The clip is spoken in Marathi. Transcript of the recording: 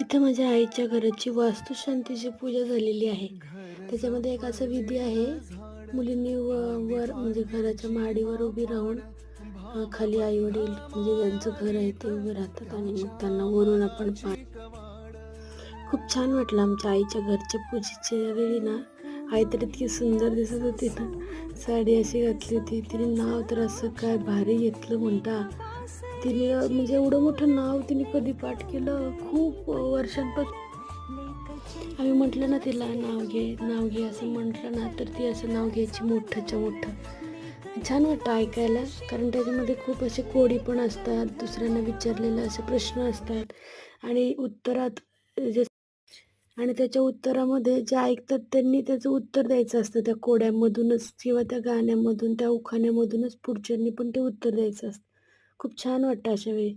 इथं माझ्या आईच्या घराची वास्तुशांतीची पूजा झालेली आहे. त्याच्यामध्ये एक असा विधी आहे, मुलींनी वर म्हणजे घराच्या माडीवर उभी राहून खाली आई-वडील म्हणजे ज्यांचं घर आहे ते उभे राहतात आणि मग त्यांना वरून आपण खूप छान वाटलं आमच्या आईच्या घरच्या पूजेच्या वेळी ना, आई तर इतकी सुंदर दिसत होती ना, साडी अशी घातली होती. तिने नाव तर असं काय भारी घेतलं म्हणता. तिने म्हणजे एवढं मोठं नाव तिने कधी पाठ केलं, खूप वर्षांपासून आम्ही म्हटलं ना तिला नाव घे, नाव घे असं म्हटलं ना, तर ती असं नाव घ्यायची मोठंच्या मोठं. छान वाटतं ऐकायला, कारण त्याच्यामध्ये खूप असे कोडी पण असतात, दुसऱ्यांना विचारलेले असे प्रश्न असतात आणि उत्तरात जे आणि त्याच्या उत्तरामध्ये जे ऐकतात त्यांनी त्याचं उत्तर द्यायचं असतं त्या कोड्यामधूनच किंवा त्या गाण्यामधून, त्या उखाण्यामधूनच पुढच्यांनी पण ते उत्तर द्यायचं असतं. खूप छान वाटतं अशा वेळी.